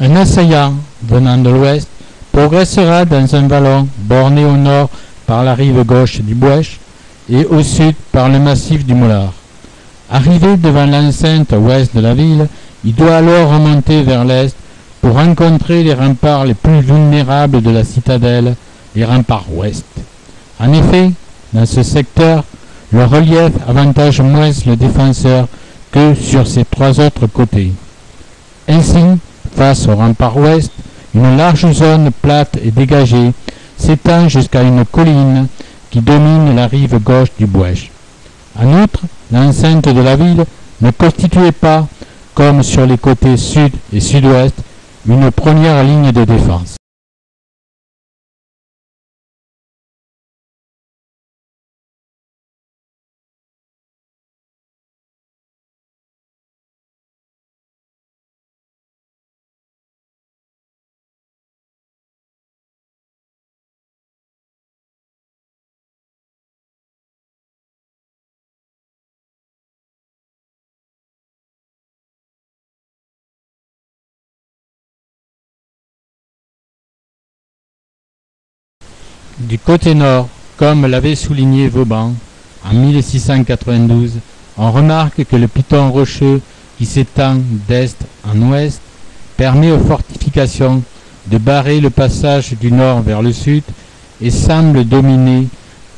Un assaillant, venant de l'ouest, progressera dans un vallon borné au nord par la rive gauche du Bouèche et au sud par le massif du Moulard. Arrivé devant l'enceinte ouest de la ville, il doit alors remonter vers l'est pour rencontrer les remparts les plus vulnérables de la citadelle, les remparts ouest. En effet, dans ce secteur, le relief avantage moins le défenseur que sur ses trois autres côtés. Ainsi, face au rempart ouest, une large zone plate et dégagée s'étend jusqu'à une colline qui domine la rive gauche du Bouèche. En outre, l'enceinte de la ville ne constituait pas, comme sur les côtés sud et sud-ouest, une première ligne de défense. Du côté nord, comme l'avait souligné Vauban en 1692, on remarque que le piton rocheux qui s'étend d'est en ouest permet aux fortifications de barrer le passage du nord vers le sud et semble dominer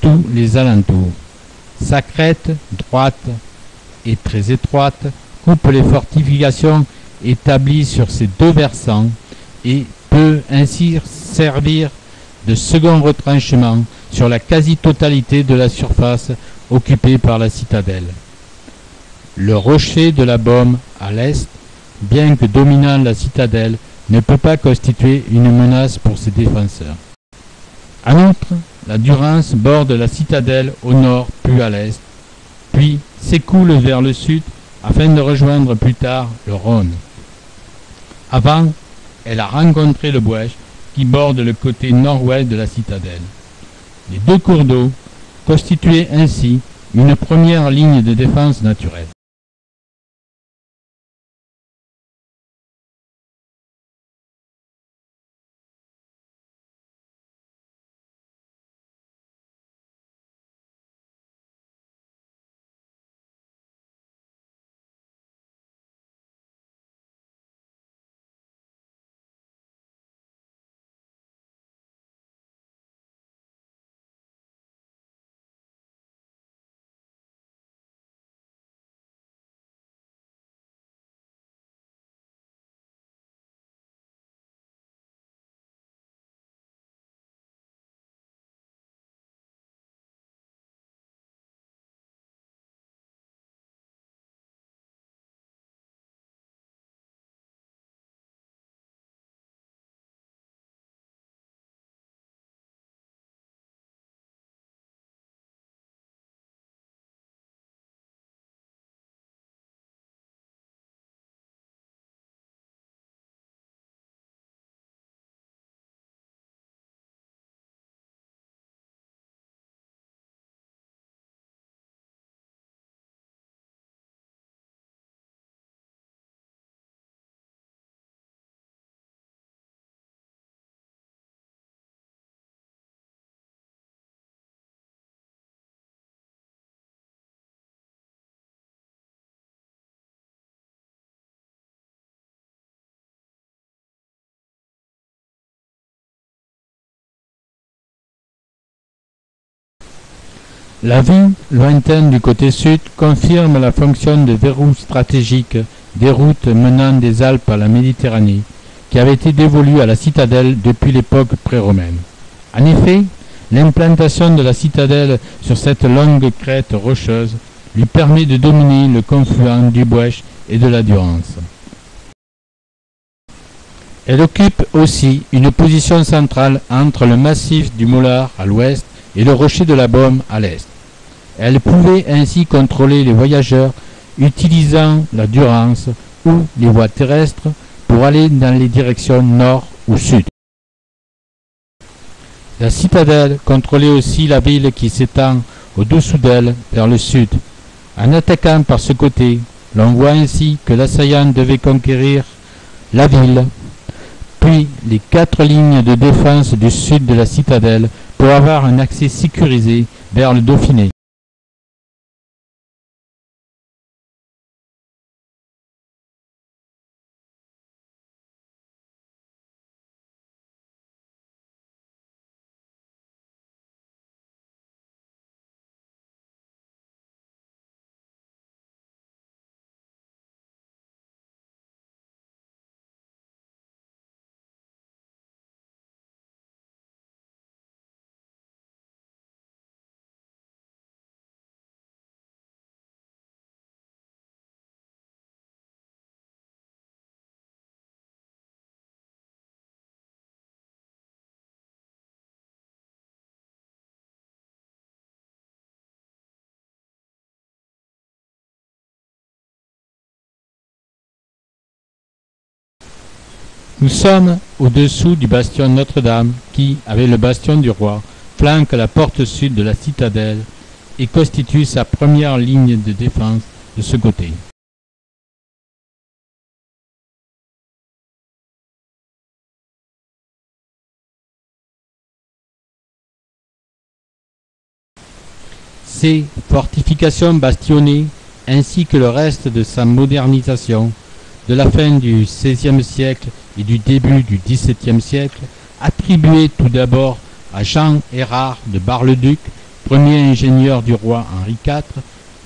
tous les alentours. Sa crête, droite et très étroite, coupe les fortifications établies sur ces deux versants et peut ainsi servir de second retranchement sur la quasi-totalité de la surface occupée par la citadelle. Le rocher de la Baume à l'est, bien que dominant la citadelle, ne peut pas constituer une menace pour ses défenseurs. En outre, la Durance borde la citadelle au nord puis à l'est, puis s'écoule vers le sud afin de rejoindre plus tard le Rhône. Avant, elle a rencontré le Bouèche qui borde le côté nord-ouest de la citadelle. Les deux cours d'eau constituaient ainsi une première ligne de défense naturelle. La vue lointaine du côté sud confirme la fonction de verrou stratégique des routes menant des Alpes à la Méditerranée, qui avait été dévolue à la citadelle depuis l'époque pré-romaine. En effet, l'implantation de la citadelle sur cette longue crête rocheuse lui permet de dominer le confluent du Bouèche et de la Durance. Elle occupe aussi une position centrale entre le massif du Moulard à l'ouest et le rocher de la Baume à l'est. Elle pouvait ainsi contrôler les voyageurs utilisant la Durance ou les voies terrestres pour aller dans les directions nord ou sud. La citadelle contrôlait aussi la ville qui s'étend au-dessous d'elle vers le sud. En attaquant par ce côté, l'on voit ainsi que l'assaillant devait conquérir la ville les 4 lignes de défense du sud de la citadelle pour avoir un accès sécurisé vers le Dauphiné. Nous sommes au-dessous du bastion Notre-Dame qui, avec le bastion du Roi, flanque la porte sud de la citadelle et constitue sa première ligne de défense de ce côté. Ces fortifications bastionnées, ainsi que le reste de sa modernisation, de la fin du XVIe siècle et du début du XVIIe siècle, attribuées tout d'abord à Jean Hérard de Bar-le-Duc, premier ingénieur du roi Henri IV,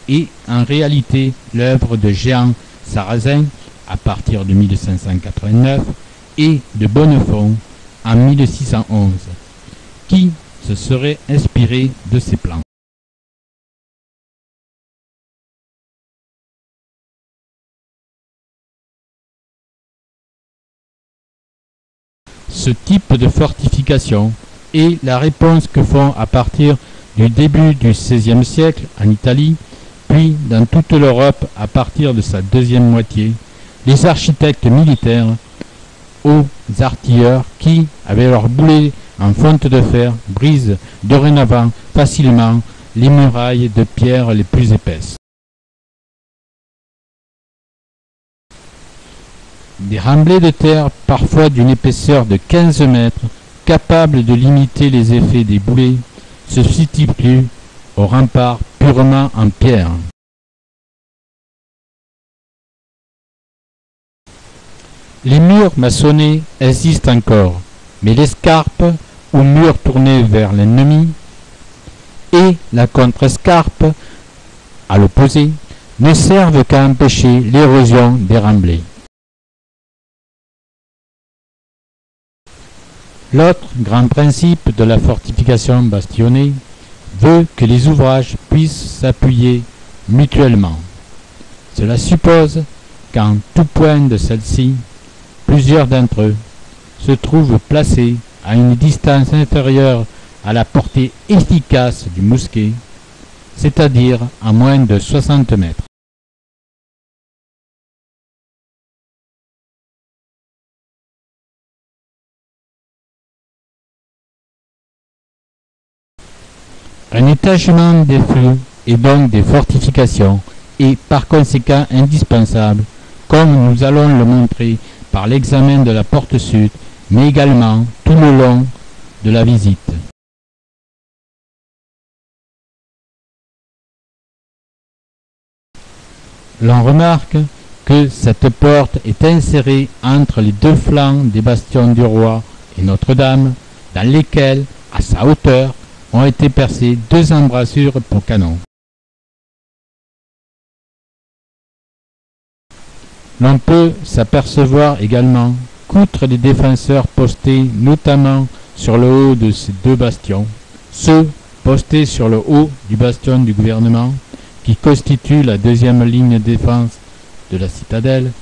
et en réalité l'œuvre de Jehan Sarrazin à partir de 1589 et de Bonnefond en 1611, qui se serait inspiré de ces plans. Ce type de fortification est la réponse que font à partir du début du XVIe siècle en Italie, puis dans toute l'Europe à partir de sa deuxième moitié, les architectes militaires aux artilleurs qui, avec leurs boulets en fonte de fer, brisent dorénavant facilement les murailles de pierre les plus épaisses. Des remblais de terre, parfois d'une épaisseur de 15 mètres, capables de limiter les effets des boulets, se substituent aux remparts purement en pierre. Les murs maçonnés existent encore, mais l'escarpe, ou mur tourné vers l'ennemi, et la contre-escarpe, à l'opposé, ne servent qu'à empêcher l'érosion des remblais. L'autre grand principe de la fortification bastionnée veut que les ouvrages puissent s'appuyer mutuellement. Cela suppose qu'en tout point de celle-ci, plusieurs d'entre eux se trouvent placés à une distance inférieure à la portée efficace du mousquet, c'est-à-dire à moins de 60 mètres. Un étagement des flux et donc des fortifications est par conséquent indispensable, comme nous allons le montrer par l'examen de la porte sud, mais également tout le long de la visite. L'on remarque que cette porte est insérée entre les deux flancs des bastions du roi et Notre-Dame, dans lesquels, à sa hauteur, ont été percées 2 embrasures pour canons. L'on peut s'apercevoir également qu'outre les défenseurs postés notamment sur le haut de ces 2 bastions, ceux postés sur le haut du bastion du gouvernement, qui constitue la deuxième ligne de défense de la citadelle,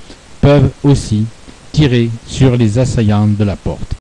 peuvent aussi tirer sur les assaillants de la porte.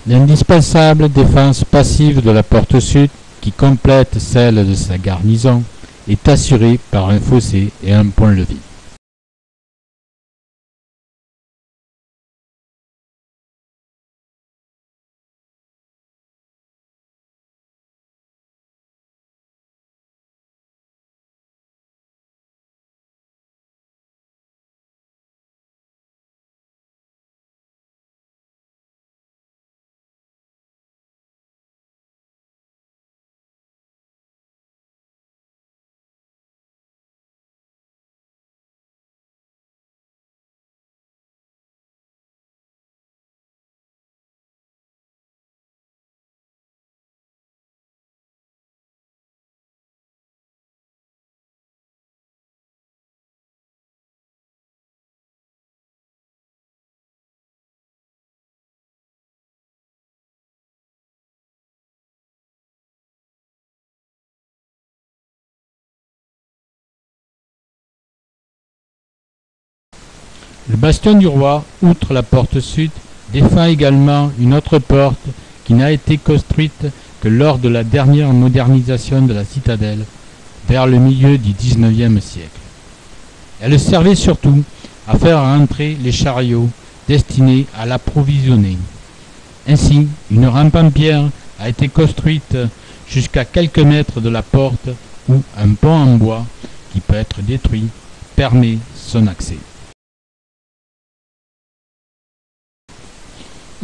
L'indispensable défense passive de la porte sud, qui complète celle de sa garnison, est assurée par un fossé et un pont-levis. Le bastion du roi, outre la porte sud, défend également une autre porte qui n'a été construite que lors de la dernière modernisation de la citadelle, vers le milieu du XIXe siècle. Elle servait surtout à faire entrer les chariots destinés à l'approvisionner. Ainsi, une rampe en pierre a été construite jusqu'à quelques mètres de la porte où un pont en bois, qui peut être détruit, permet son accès.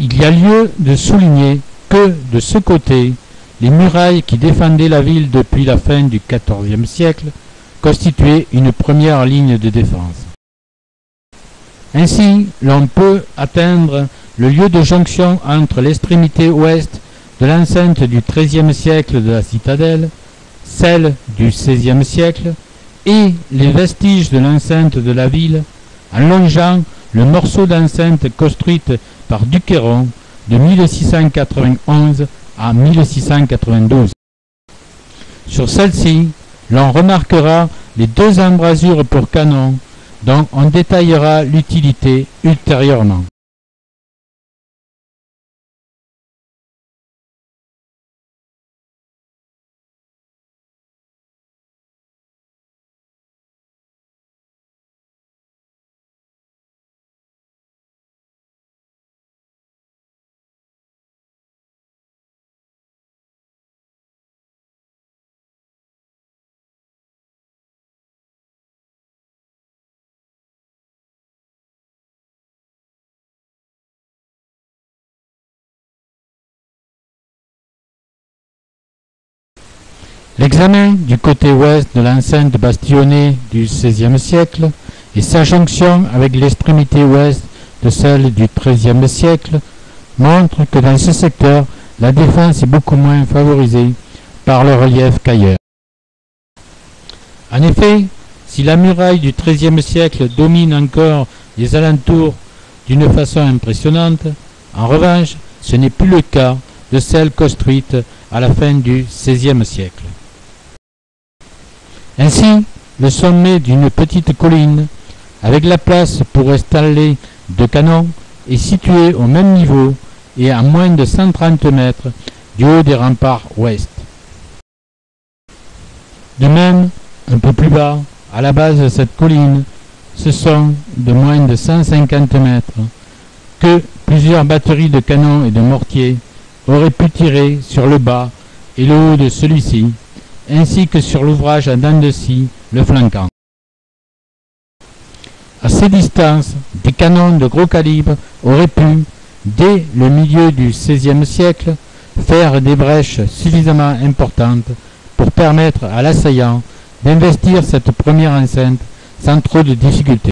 Il y a lieu de souligner que, de ce côté, les murailles qui défendaient la ville depuis la fin du XIVe siècle constituaient une première ligne de défense. Ainsi, l'on peut atteindre le lieu de jonction entre l'extrémité ouest de l'enceinte du XIIIe siècle de la citadelle, celle du XVIe siècle, et les vestiges de l'enceinte de la ville, en longeant le morceau d'enceinte construite par Duquesron de 1691 à 1692. Sur celle-ci, l'on remarquera les deux embrasures pour canon, dont on détaillera l'utilité ultérieurement. L'examen du côté ouest de l'enceinte bastonnée du XVIe siècle et sa jonction avec l'extrémité ouest de celle du XIIIe siècle montre que dans ce secteur, la défense est beaucoup moins favorisée par le relief qu'ailleurs. En effet, si la muraille du XIIIe siècle domine encore les alentours d'une façon impressionnante, en revanche, ce n'est plus le cas de celle construite à la fin du XVIe siècle. Ainsi, le sommet d'une petite colline, avec la place pour installer deux canons, est situé au même niveau et à moins de 130 mètres du haut des remparts ouest. De même, un peu plus bas, à la base de cette colline, ce sont de moins de 150 mètres que plusieurs batteries de canons et de mortiers auraient pu tirer sur le bas et le haut de celui-ci, ainsi que sur l'ouvrage à dents de scie le flanquant. À ces distances, des canons de gros calibre auraient pu, dès le milieu du XVIe siècle, faire des brèches suffisamment importantes pour permettre à l'assaillant d'investir cette première enceinte sans trop de difficultés.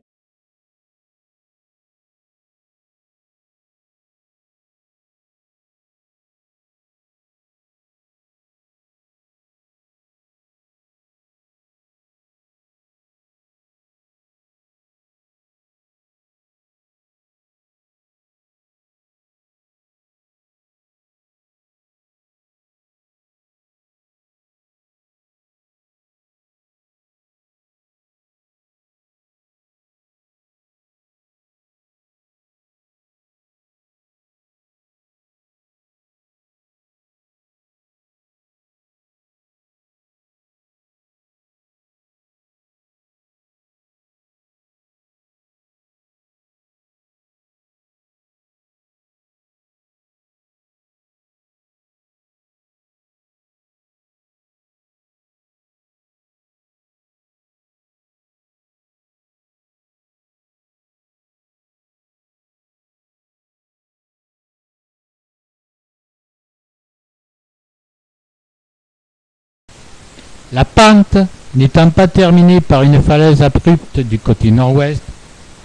La pente, n'étant pas terminée par une falaise abrupte du côté nord-ouest,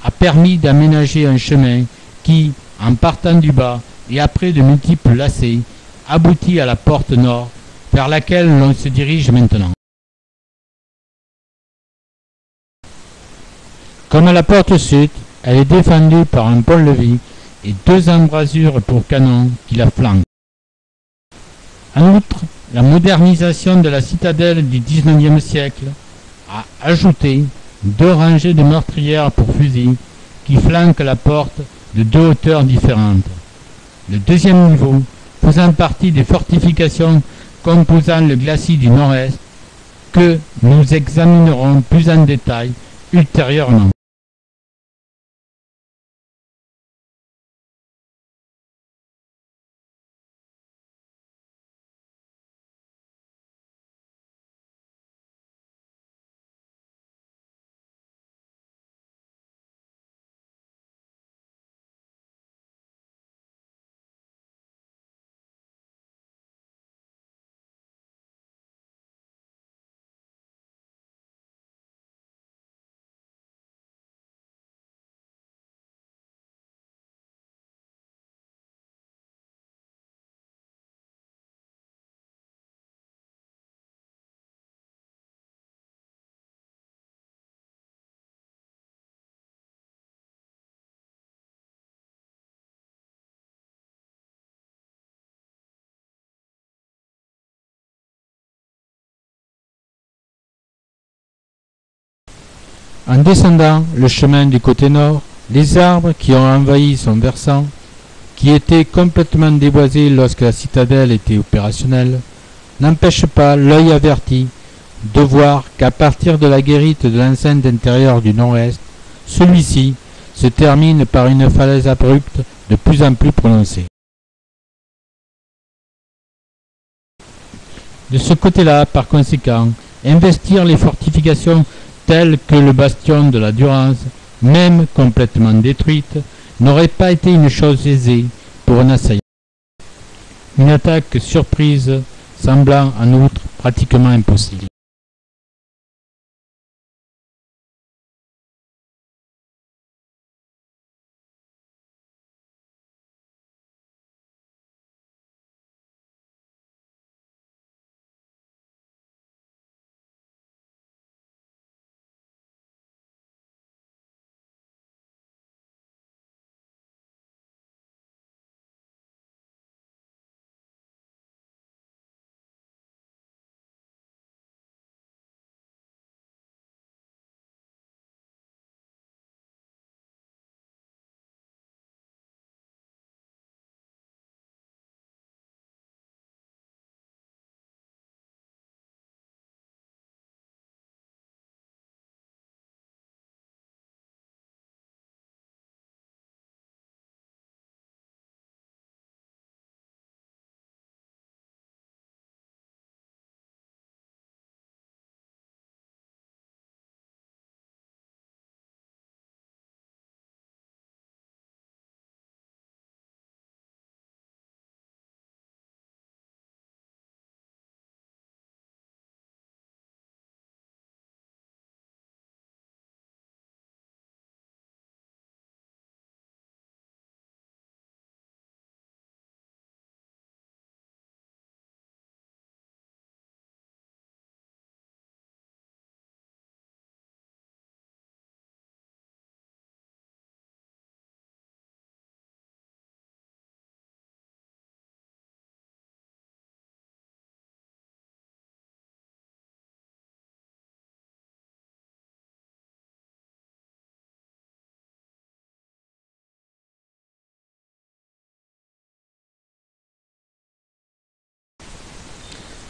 a permis d'aménager un chemin qui, en partant du bas et après de multiples lacets, aboutit à la porte nord, vers laquelle l'on se dirige maintenant. Comme à la porte sud, elle est défendue par un pont-levis et 2 embrasures pour canons qui la flanquent. En outre, la modernisation de la citadelle du XIXe siècle a ajouté 2 rangées de meurtrières pour fusils qui flanquent la porte de 2 hauteurs différentes. Le deuxième niveau faisant partie des fortifications composant le glacis du nord-est que nous examinerons plus en détail ultérieurement. En descendant le chemin du côté nord, les arbres qui ont envahi son versant, qui était complètement déboisé lorsque la citadelle était opérationnelle, n'empêchent pas l'œil averti de voir qu'à partir de la guérite de l'enceinte intérieure du nord-est, celui-ci se termine par une falaise abrupte de plus en plus prononcée. De ce côté-là, par conséquent, investir les fortifications telles que le bastion de la Durance, même complètement détruite, n'aurait pas été une chose aisée pour un assaillant. Une attaque surprise semblant en outre pratiquement impossible.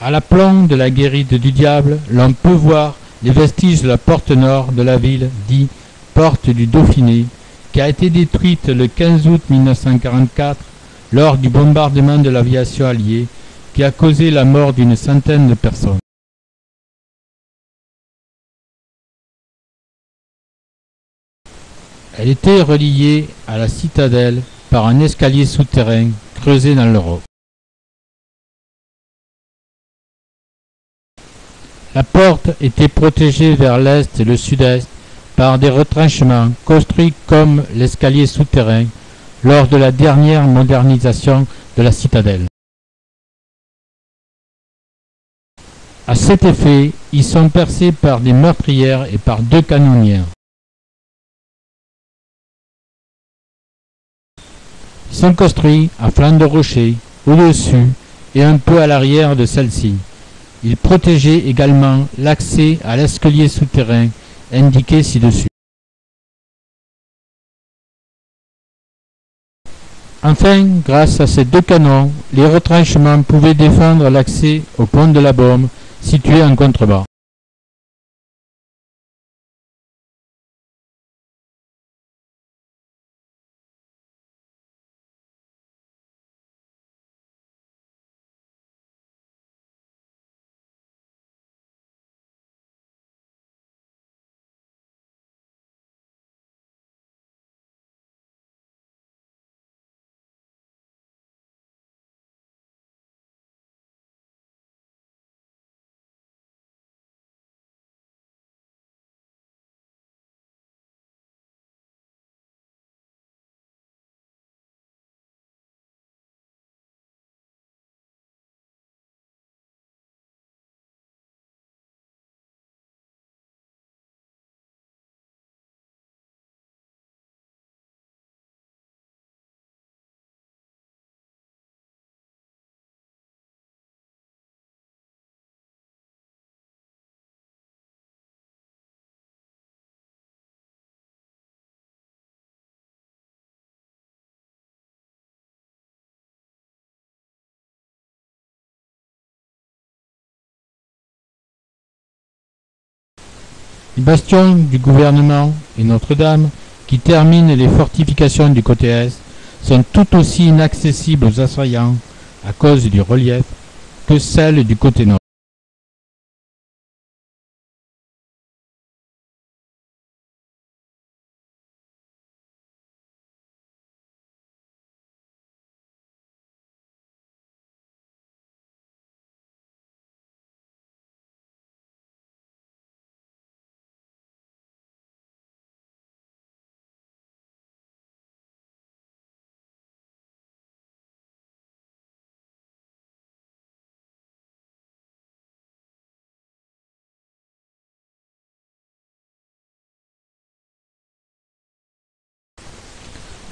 À l'aplomb de la guérite du diable, l'on peut voir les vestiges de la porte nord de la ville, dit porte du Dauphiné, qui a été détruite le 15 août 1944 lors du bombardement de l'aviation alliée, qui a causé la mort d'une centaine de personnes. Elle était reliée à la citadelle par un escalier souterrain creusé dans le roc. La porte était protégée vers l'est et le sud-est par des retranchements construits comme l'escalier souterrain lors de la dernière modernisation de la citadelle. À cet effet, ils sont percés par des meurtrières et par 2 canonnières. Ils sont construits à flanc de rocher, au-dessus et un peu à l'arrière de celle-ci. Ils protégeaient également l'accès à l'escalier souterrain indiqué ci-dessus. Enfin, grâce à ces 2 canons, les retranchements pouvaient défendre l'accès au pont de la Baume, situé en contrebas. Les bastions du gouvernement et Notre-Dame, qui terminent les fortifications du côté est, sont tout aussi inaccessibles aux assaillants à cause du relief que celles du côté nord.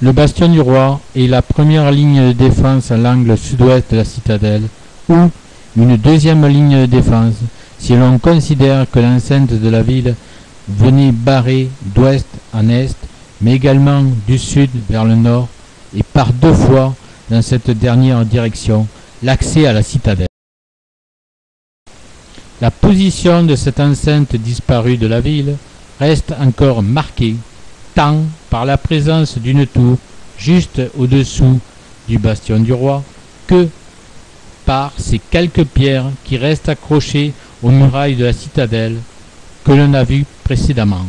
Le bastion du roi est la première ligne de défense à l'angle sud-ouest de la citadelle, ou une deuxième ligne de défense si l'on considère que l'enceinte de la ville venait barrer d'ouest en est, mais également du sud vers le nord, et par 2 fois, dans cette dernière direction, l'accès à la citadelle. La position de cette enceinte disparue de la ville reste encore marquée tant par la présence d'une tour juste au-dessous du bastion du roi que par ces quelques pierres qui restent accrochées aux murailles de la citadelle que l'on a vues précédemment.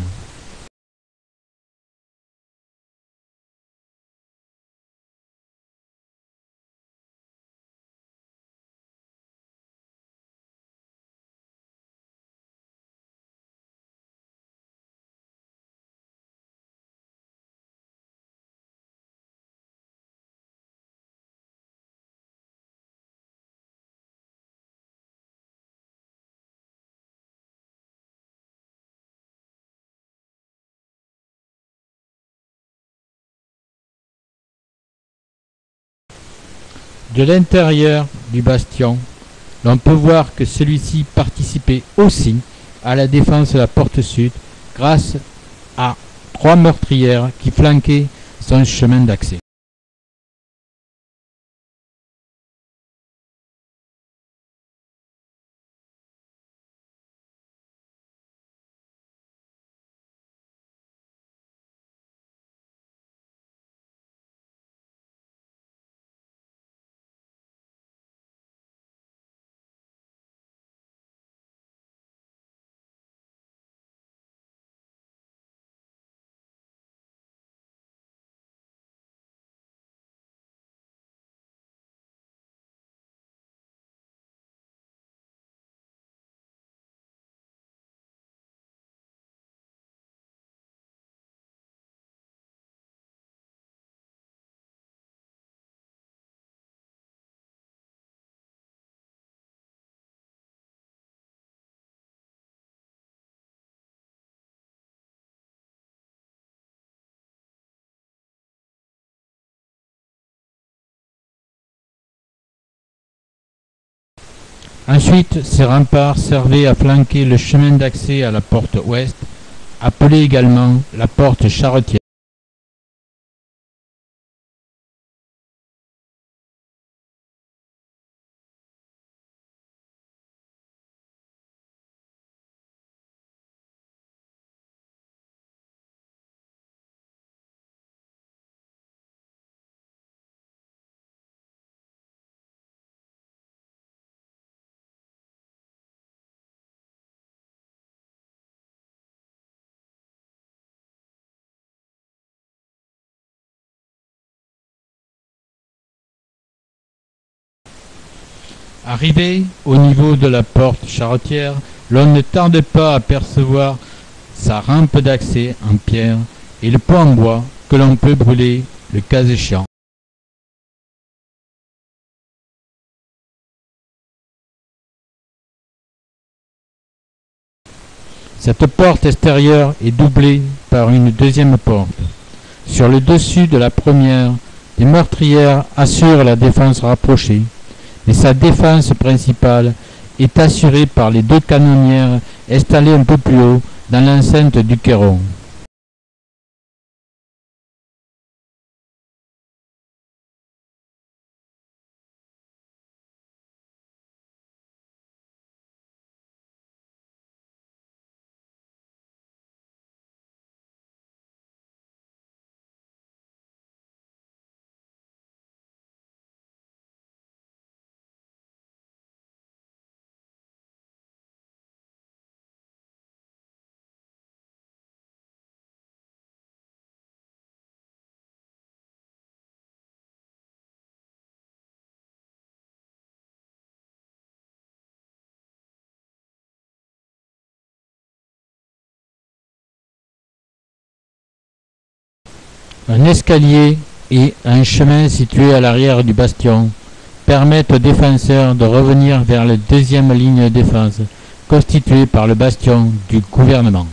De l'intérieur du bastion, l'on peut voir que celui-ci participait aussi à la défense de la porte sud grâce à 3 meurtrières qui flanquaient son chemin d'accès. Ensuite, ces remparts servaient à flanquer le chemin d'accès à la porte ouest, appelée également la porte charretière. Arrivé au niveau de la porte charretière, l'on ne tarde pas à apercevoir sa rampe d'accès en pierre et le pot en bois que l'on peut brûler le cas échéant. Cette porte extérieure est doublée par une deuxième porte. Sur le dessus de la première, des meurtrières assurent la défense rapprochée, mais sa défense principale est assurée par les deux canonnières installées un peu plus haut dans l'enceinte du Queyron. Un escalier et un chemin situé à l'arrière du bastion permettent aux défenseurs de revenir vers la deuxième ligne de défense, constituée par le bastion du gouvernement.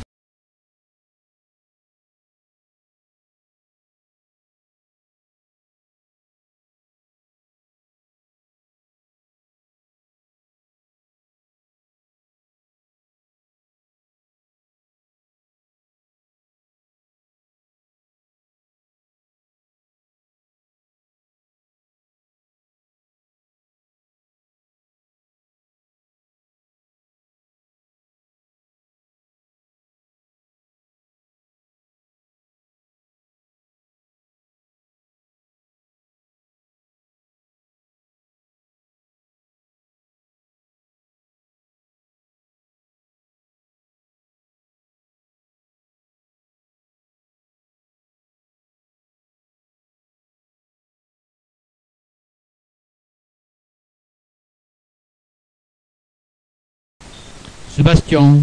Ce bastion,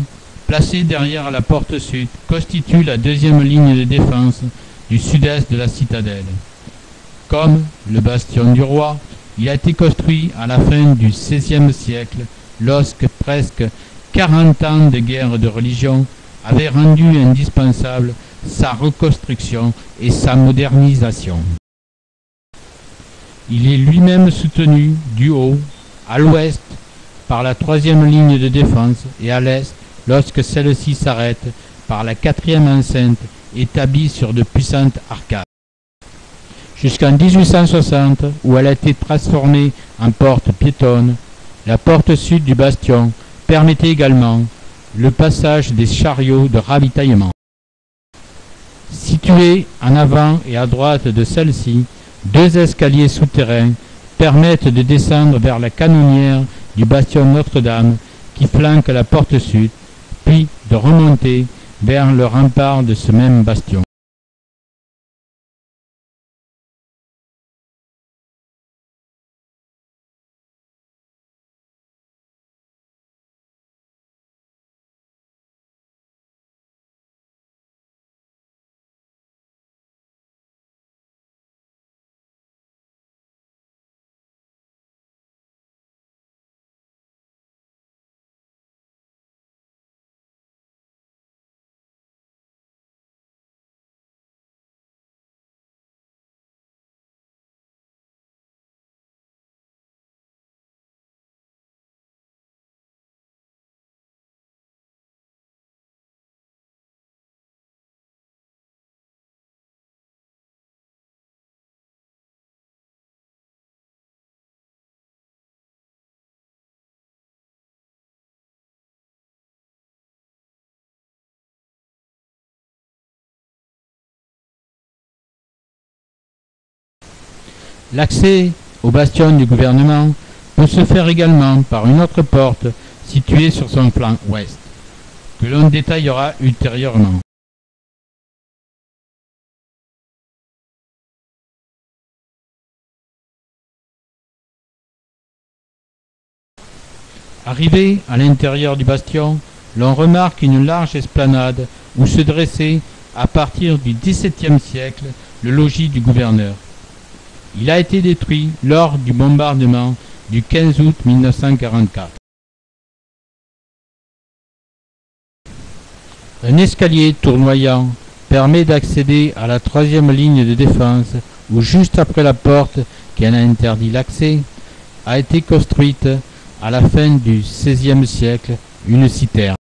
placé derrière la porte sud, constitue la deuxième ligne de défense du sud-est de la citadelle. Comme le bastion du roi, il a été construit à la fin du XVIe siècle, lorsque presque 40 ans de guerre de religion avaient rendu indispensable sa reconstruction et sa modernisation. Il est lui-même soutenu du haut, à l'ouest, par la troisième ligne de défense et à l'est, lorsque celle-ci s'arrête, par la quatrième enceinte établie sur de puissantes arcades. Jusqu'en 1860, où elle a été transformée en porte piétonne, la porte sud du bastion permettait également le passage des chariots de ravitaillement. Situés en avant et à droite de celle-ci, deux escaliers souterrains permettent de descendre vers la canonnière du bastion Notre-Dame qui flanque la porte sud, puis de remonter vers le rempart de ce même bastion. L'accès au bastion du gouvernement peut se faire également par une autre porte située sur son flanc ouest, que l'on détaillera ultérieurement. Arrivé à l'intérieur du bastion, l'on remarque une large esplanade où se dressait, à partir du XVIIe siècle, le logis du gouverneur. Il a été détruit lors du bombardement du 15 août 1944. Un escalier tournoyant permet d'accéder à la troisième ligne de défense où, juste après la porte qui en a interdit l'accès, a été construite à la fin du XVIe siècle une citerne.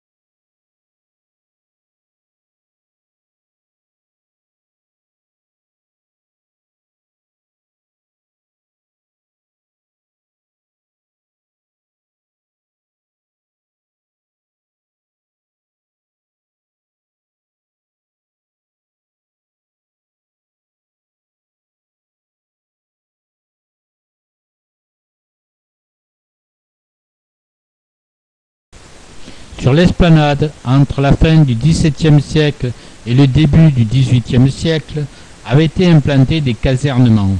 Sur l'esplanade, entre la fin du XVIIe siècle et le début du XVIIIe siècle, avaient été implantés des casernements,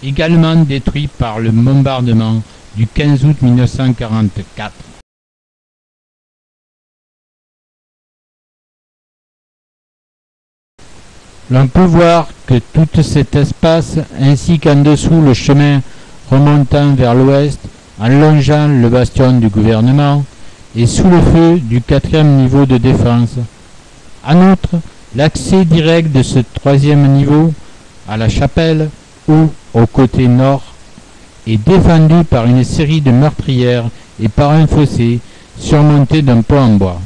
également détruits par le bombardement du 15 août 1944. L'on peut voir que tout cet espace, ainsi qu'en dessous le chemin remontant vers l'ouest, en longeant le bastion du gouvernement, et sous le feu du quatrième niveau de défense. En outre, l'accès direct de ce troisième niveau à la chapelle, ou au côté nord, est défendu par une série de meurtrières et par un fossé surmonté d'un pont en bois.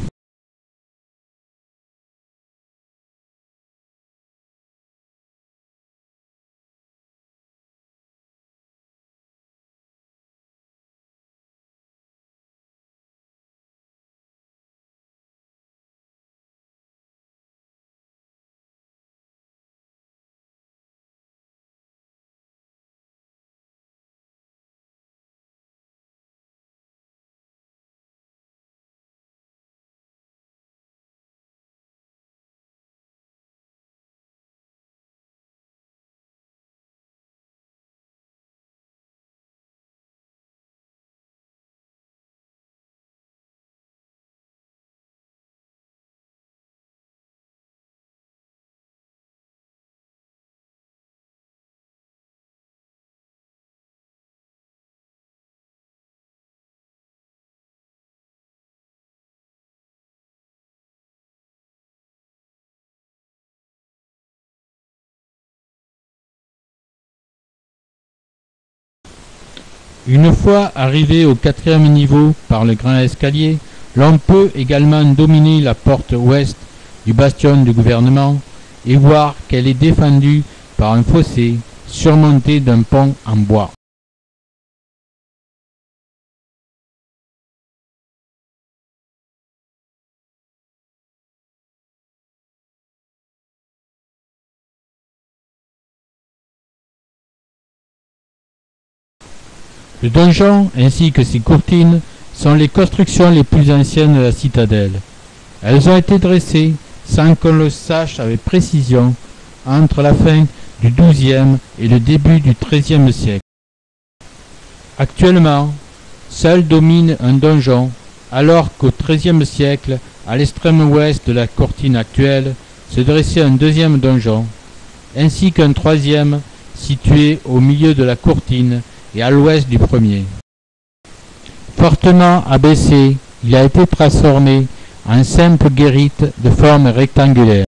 Une fois arrivé au quatrième niveau par le grand escalier, l'on peut également dominer la porte ouest du bastion du gouvernement et voir qu'elle est défendue par un fossé surmonté d'un pont en bois. Le donjon ainsi que ses courtines sont les constructions les plus anciennes de la citadelle. Elles ont été dressées, sans qu'on le sache avec précision, entre la fin du XIIe et le début du XIIIe siècle. Actuellement, seul domine un donjon, alors qu'au XIIIe siècle, à l'extrême ouest de la courtine actuelle, se dressait un deuxième donjon, ainsi qu'un troisième situé au milieu de la courtine et à l'ouest du premier. Fortement abaissé, il a été transformé en simple guérite de forme rectangulaire.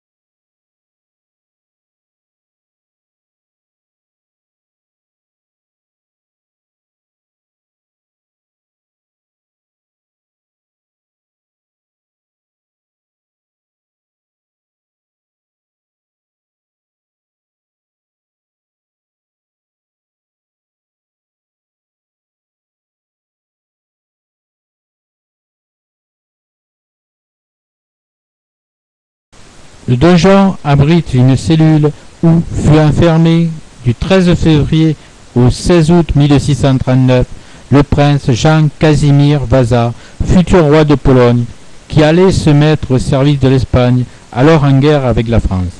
Le donjon abrite une cellule où fut enfermé du 13 février au 16 août 1639, le prince Jean-Casimir Vasa, futur roi de Pologne, qui allait se mettre au service de l'Espagne, alors en guerre avec la France.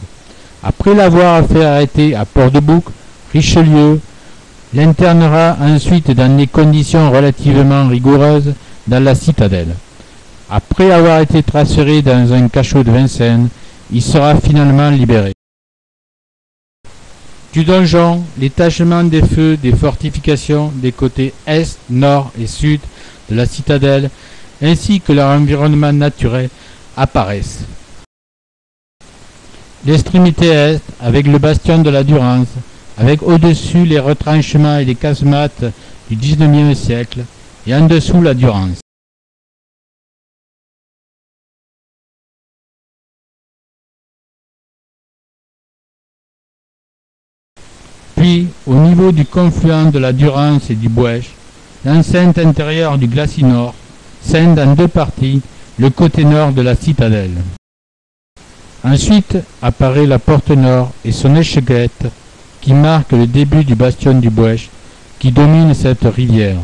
Après l'avoir fait arrêter à Port-de-Bouc, Richelieu l'internera ensuite dans des conditions relativement rigoureuses dans la citadelle. Après avoir été transféré dans un cachot de Vincennes, il sera finalement libéré. Du donjon, l'étagement des feux des fortifications des côtés est, nord et sud de la citadelle, ainsi que leur environnement naturel, apparaissent. L'extrémité est, avec le bastion de la Durance, avec au-dessus les retranchements et les casemates du XIXe siècle, et en dessous la Durance. Puis, au niveau du confluent de la Durance et du Bouèche, l'enceinte intérieure du glacis nord scinde en deux parties le côté nord de la citadelle. Ensuite apparaît la porte nord et son échec-guette qui marque le début du bastion du Bouèche qui domine cette rivière.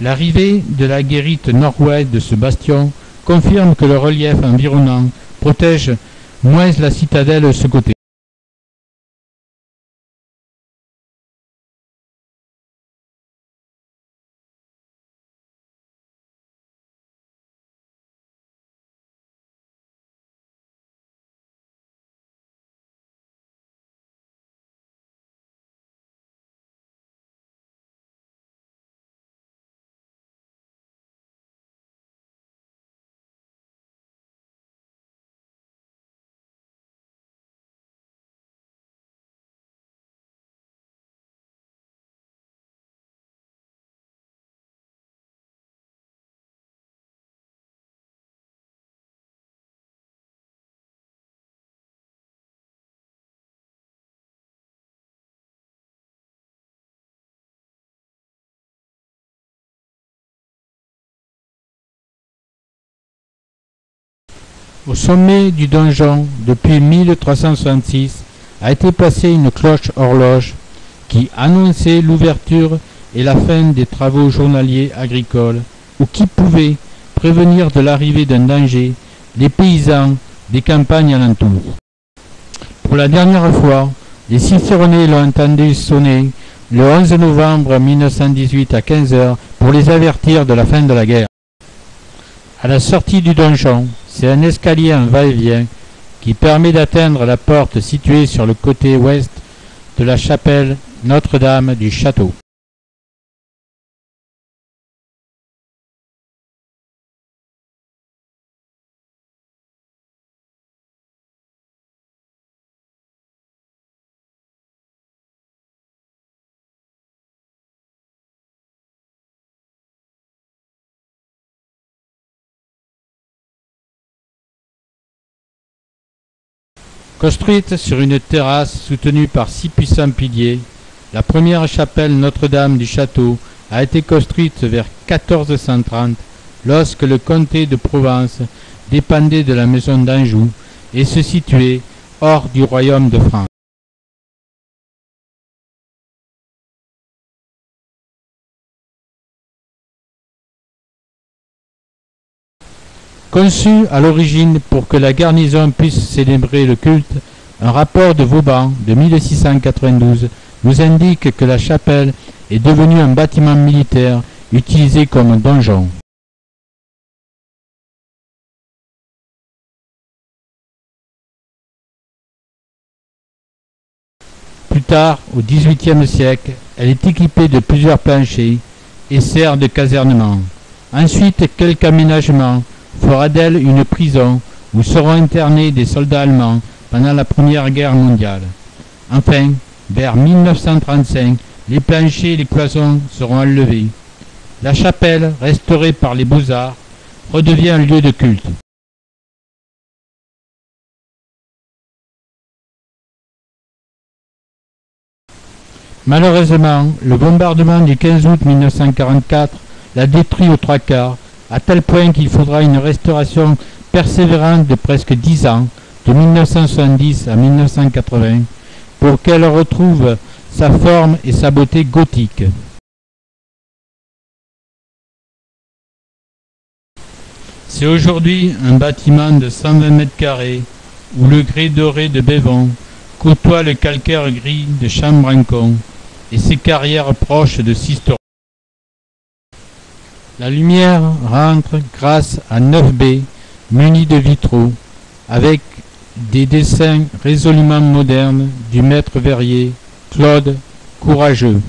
L'arrivée de la guérite nord-ouest de ce bastion confirme que le relief environnant protège moins la citadelle de ce côté. Au sommet du donjon, depuis 1366, a été placée une cloche horloge qui annonçait l'ouverture et la fin des travaux journaliers agricoles ou qui pouvait prévenir de l'arrivée d'un danger les paysans des campagnes alentours. Pour la dernière fois, les ciceronnés l'ont entendu sonner le 11 novembre 1918 à 15 h pour les avertir de la fin de la guerre. À la sortie du donjon, c'est un escalier en va-et-vient qui permet d'atteindre la porte située sur le côté ouest de la chapelle Notre-Dame du Château. Construite sur une terrasse soutenue par 6 puissants piliers, la première chapelle Notre-Dame du Château a été construite vers 1430 lorsque le comté de Provence dépendait de la maison d'Anjou et se situait hors du royaume de France. Conçue à l'origine pour que la garnison puisse célébrer le culte, un rapport de Vauban de 1692 nous indique que la chapelle est devenue un bâtiment militaire utilisé comme donjon. Plus tard, au XVIIIe siècle, elle est équipée de plusieurs planchers et sert de casernement. Ensuite, quelques aménagements fera d'elle une prison où seront internés des soldats allemands pendant la Première Guerre mondiale. Enfin, vers 1935, les planchers et les cloisons seront enlevés. La chapelle, restaurée par les Beaux-Arts, redevient un lieu de culte. Malheureusement, le bombardement du 15 août 1944 l'a détruit aux 3/4, à tel point qu'il faudra une restauration persévérante de presque 10 ans, de 1970 à 1980, pour qu'elle retrouve sa forme et sa beauté gothique. C'est aujourd'hui un bâtiment de 120 mètres carrés où le grès doré de Bévon côtoie le calcaire gris de Chambrancon et ses carrières proches de Sisteron. La lumière rentre grâce à 9 baies munies de vitraux avec des dessins résolument modernes du maître verrier Claude Courageux.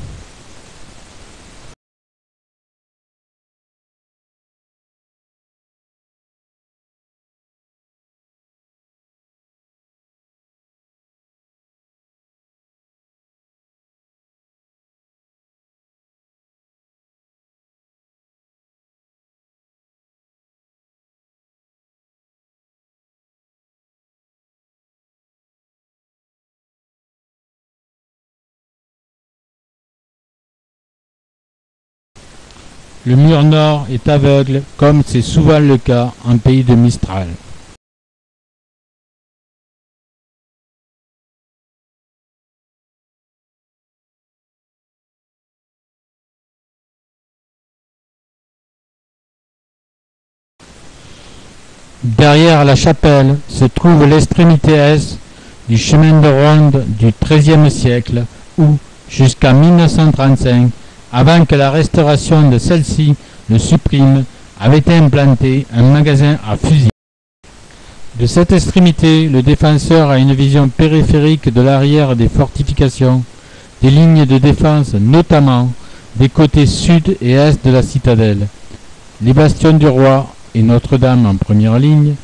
Le mur nord est aveugle, comme c'est souvent le cas en pays de Mistral. Derrière la chapelle se trouve l'extrémité est du chemin de ronde du XIIIe siècle où, jusqu'en 1935, avant que la restauration de celle-ci le supprime, avait été implanté un magasin à fusils. De cette extrémité, le défenseur a une vision périphérique de l'arrière des fortifications, des lignes de défense notamment des côtés sud et est de la citadelle, les bastions du roi et Notre-Dame en première ligne,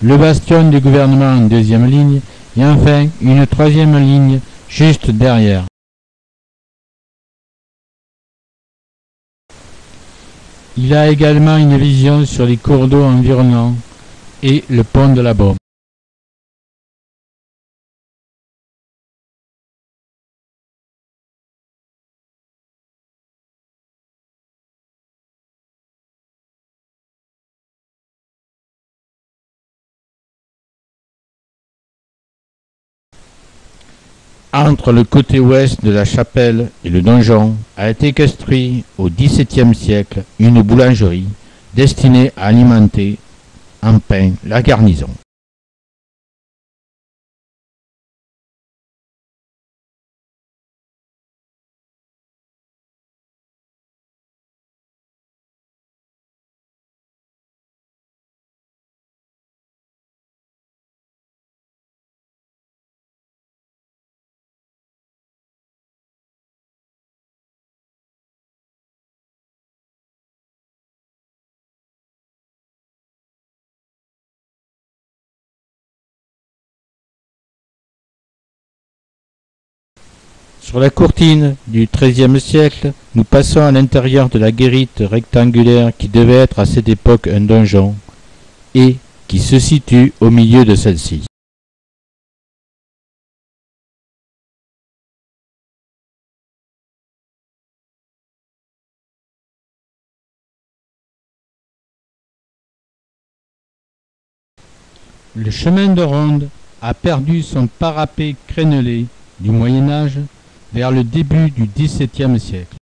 le bastion du gouvernement en deuxième ligne et enfin une troisième ligne juste derrière. Il a également une vision sur les cours d'eau environnants et le pont de la Baume. Entre le côté ouest de la chapelle et le donjon a été construit au XVIIe siècle une boulangerie destinée à alimenter en pain la garnison. Sur la courtine du XIIIe siècle, nous passons à l'intérieur de la guérite rectangulaire qui devait être à cette époque un donjon et qui se situe au milieu de celle-ci. Le chemin de ronde a perdu son parapet crénelé du Moyen Âge vers le début du XVIIe siècle.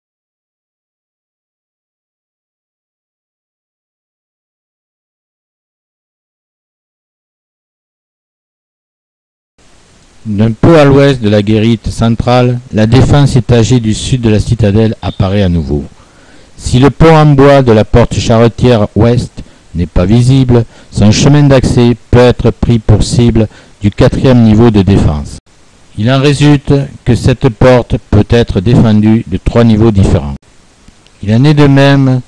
D'un peu à l'ouest de la guérite centrale, la défense étagée du sud de la citadelle apparaît à nouveau. Si le pont en bois de la porte charretière ouest n'est pas visible, son chemin d'accès peut être pris pour cible du 4e niveau de défense. Il en résulte que cette porte peut être défendue de 3 niveaux différents. Il en est de même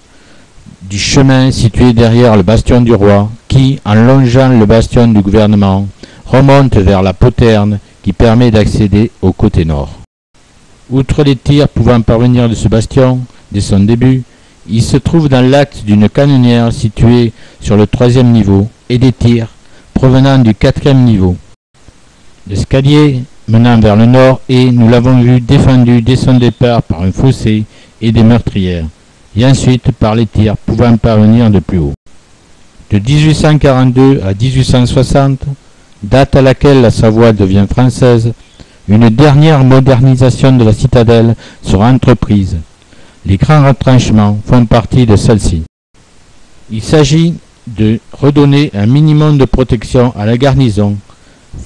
du chemin situé derrière le bastion du roi qui, en longeant le bastion du gouvernement, remonte vers la poterne qui permet d'accéder au côté nord. Outre les tirs pouvant parvenir de ce bastion, dès son début, il se trouve dans l'axe d'une canonnière située sur le 3e niveau et des tirs provenant du 4e niveau. L'escalier menant vers le nord et, nous l'avons vu, défendu dès son départ par un fossé et des meurtrières, et ensuite par les tirs pouvant parvenir de plus haut. De 1842 à 1860, date à laquelle la Savoie devient française, une dernière modernisation de la citadelle sera entreprise. Les grands retranchements font partie de celle-ci. Il s'agit de redonner un minimum de protection à la garnison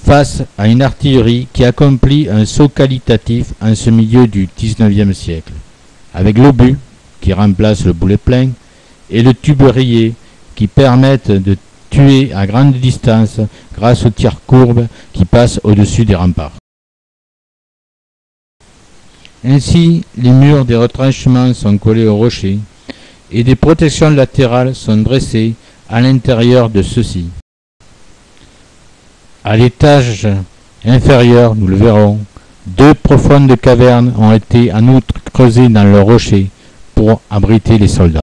face à une artillerie qui accomplit un saut qualitatif en ce milieu du XIXe siècle, avec l'obus qui remplace le boulet plein et le tube rayé qui permettent de tuer à grande distance grâce aux tirs courbes qui passent au-dessus des remparts. Ainsi, les murs des retranchements sont collés aux rochers et des protections latérales sont dressées à l'intérieur de ceux-ci. À l'étage inférieur, nous le verrons, 2 profondes cavernes ont été en outre creusées dans le rocher pour abriter les soldats.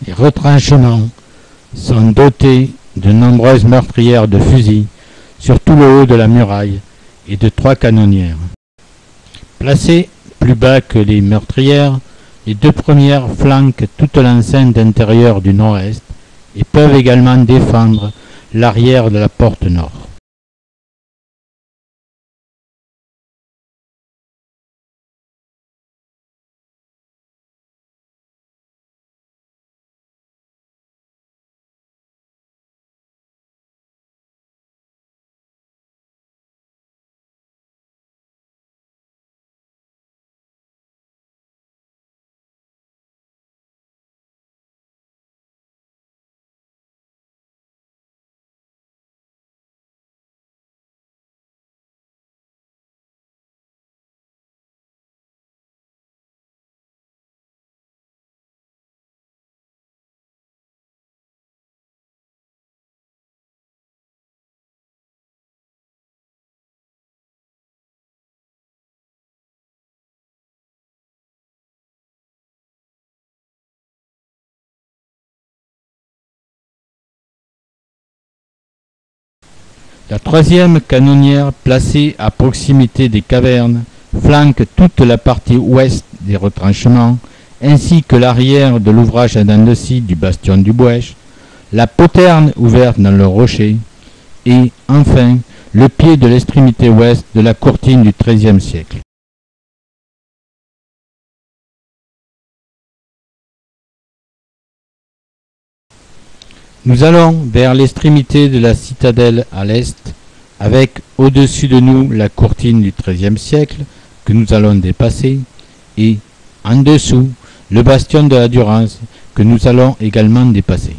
Les retranchements sont dotés de nombreuses meurtrières de fusils sur tout le haut de la muraille et de 3 canonnières. Placées plus bas que les meurtrières, les 2 premières flanquent toute l'enceinte intérieure du nord-est et peuvent également défendre l'arrière de la porte nord. La 3e canonnière, placée à proximité des cavernes, flanque toute la partie ouest des retranchements, ainsi que l'arrière de l'ouvrage à dents de scie du bastion du Bouèche, la poterne ouverte dans le rocher, et, enfin, le pied de l'extrémité ouest de la courtine du XIIIe siècle. Nous allons vers l'extrémité de la citadelle à l'est, avec au-dessus de nous la courtine du XIIIe siècle que nous allons dépasser, et en dessous le bastion de la Durance que nous allons également dépasser.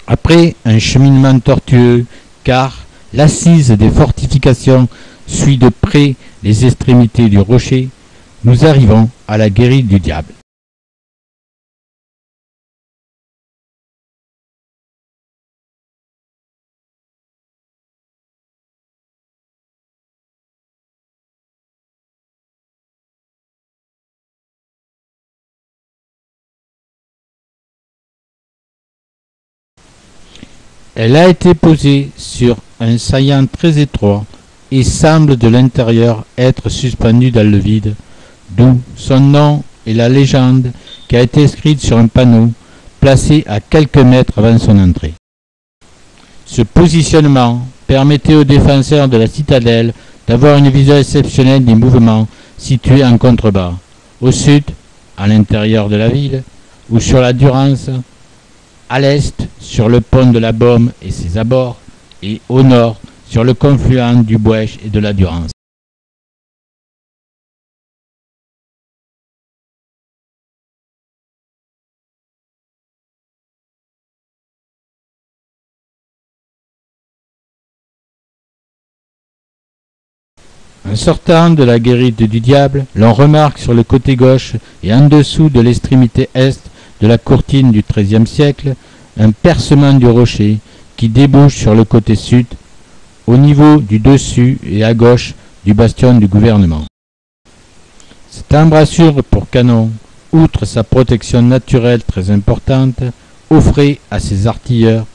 Après un cheminement tortueux, car l'assise des fortifications suit de près les extrémités du rocher, nous arrivons à la guérite du diable. Elle a été posée sur un saillant très étroit et semble de l'intérieur être suspendue dans le vide, d'où son nom et la légende qui a été écrite sur un panneau placé à quelques mètres avant son entrée. Ce positionnement permettait aux défenseurs de la citadelle d'avoir une vision exceptionnelle des mouvements situés en contrebas, au sud, à l'intérieur de la ville, ou sur la Durance, à l'est, sur le pont de la Baume et ses abords, et au nord, sur le confluent du Bouèche et de la Durance. En sortant de la guérite du diable, l'on remarque sur le côté gauche et en dessous de l'extrémité est de la courtine du XIIIe siècle un percement du rocher qui débouche sur le côté sud, au niveau du dessus et à gauche du bastion du gouvernement. Cette embrasure pour canon, outre sa protection naturelle très importante, offrait à ses artilleurs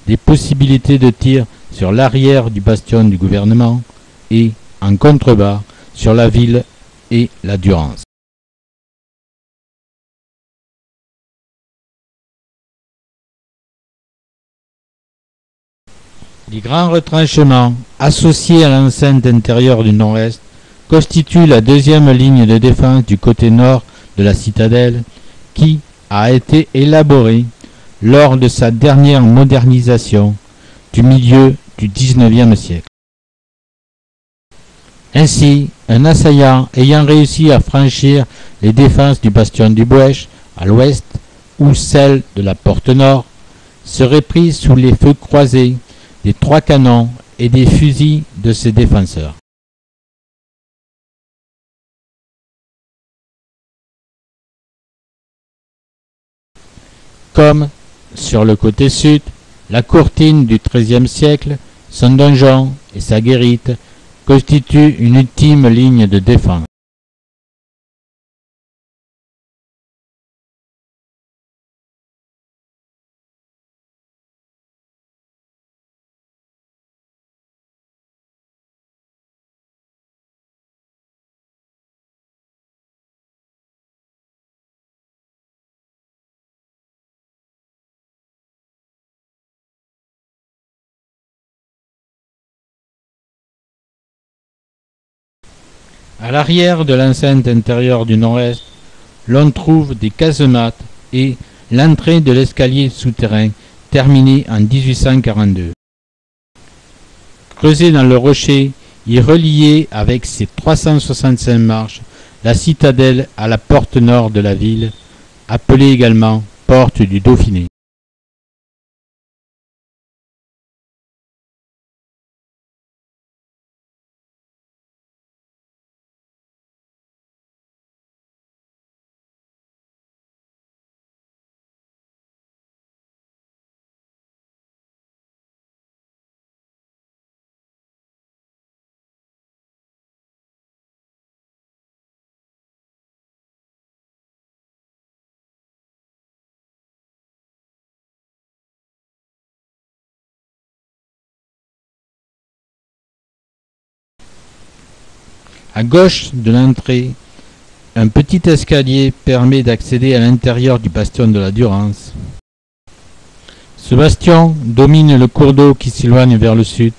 des possibilités de tir sur l'arrière du bastion du gouvernement et, en contrebas, sur la ville et la Durance. Les grands retranchements, associés à l'enceinte intérieure du nord-est, constituent la deuxième ligne de défense du côté nord de la citadelle, qui a été élaborée lors de sa dernière modernisation du milieu du XIXe siècle. Ainsi, un assaillant ayant réussi à franchir les défenses du bastion du Bouèche à l'ouest ou celles de la porte nord serait pris sous les feux croisés des 3 canons et des fusils de ses défenseurs. Comme sur le côté sud, la courtine du XIIIe siècle, son donjon et sa guérite constituent une ultime ligne de défense. À l'arrière de l'enceinte intérieure du nord-est, l'on trouve des casemates et l'entrée de l'escalier souterrain terminé en 1842. Creusé dans le rocher, il reliait avec ses 365 marches la citadelle à la porte nord de la ville, appelée également porte du Dauphiné. À gauche de l'entrée, un petit escalier permet d'accéder à l'intérieur du bastion de la Durance. Ce bastion domine le cours d'eau qui s'éloigne vers le sud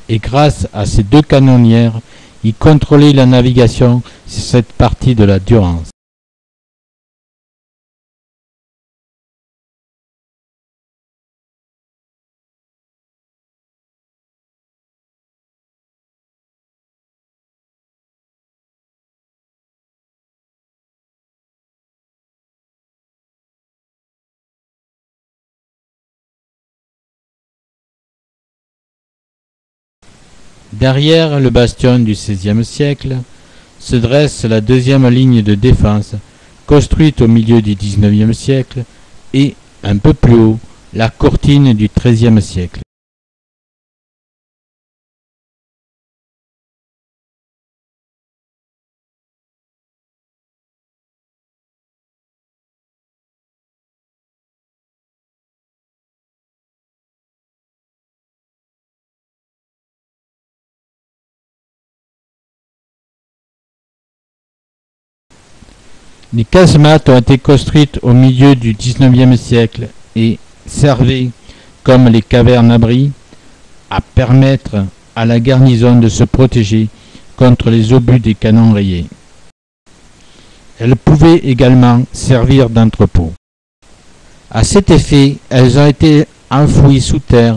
et grâce à ses 2 canonnières, il contrôlait la navigation sur cette partie de la Durance. Derrière le bastion du XVIe siècle se dresse la deuxième ligne de défense, construite au milieu du XIXe siècle, et, un peu plus haut, la courtine du XIIIe siècle. Les casemates ont été construites au milieu du XIXe siècle et servaient, comme les cavernes-abris, à permettre à la garnison de se protéger contre les obus des canons rayés. Elles pouvaient également servir d'entrepôt. À cet effet, elles ont été enfouies sous terre,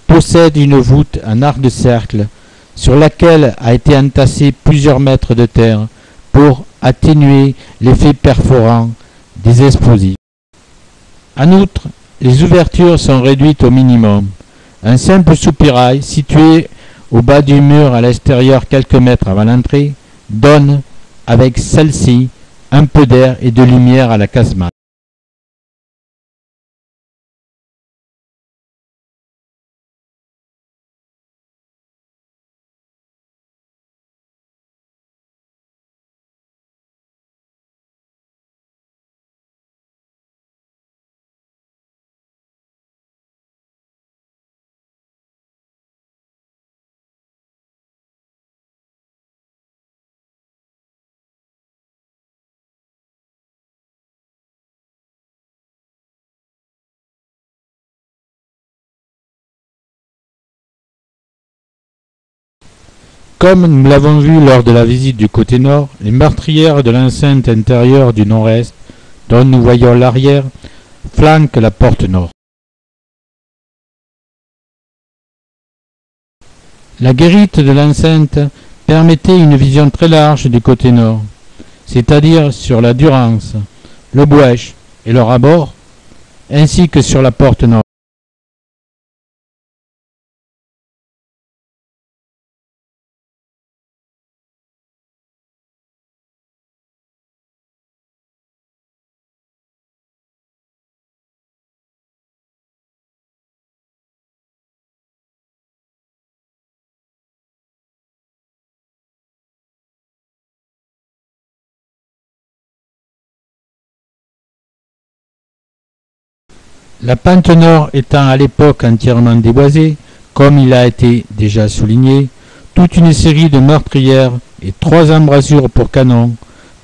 possèdent une voûte en arc de cercle sur laquelle a été entassé plusieurs mètres de terre pour atténuer l'effet perforant des explosifs. En outre, les ouvertures sont réduites au minimum. Un simple soupirail situé au bas du mur à l'extérieur quelques mètres avant l'entrée donne, avec celle-ci, un peu d'air et de lumière à la casemate. Comme nous l'avons vu lors de la visite du côté nord, les meurtrières de l'enceinte intérieure du nord-est, dont nous voyons l'arrière, flanquent la porte nord. La guérite de l'enceinte permettait une vision très large du côté nord, c'est-à-dire sur la Durance, le Bouèche et leur abord, ainsi que sur la porte nord. La pente nord étant à l'époque entièrement déboisée, comme il a été déjà souligné, toute une série de meurtrières et 3 embrasures pour canon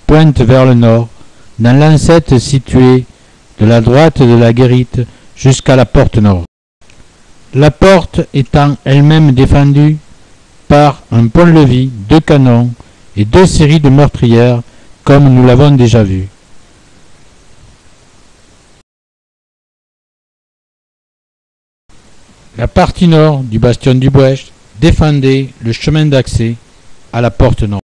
pointent vers le nord, dans l'enceinte située de la droite de la guérite jusqu'à la porte nord. La porte étant elle-même défendue par un pont-levis, 2 canons et 2 séries de meurtrières, comme nous l'avons déjà vu. La partie nord du bastion du Bouèche défendait le chemin d'accès à la porte nord.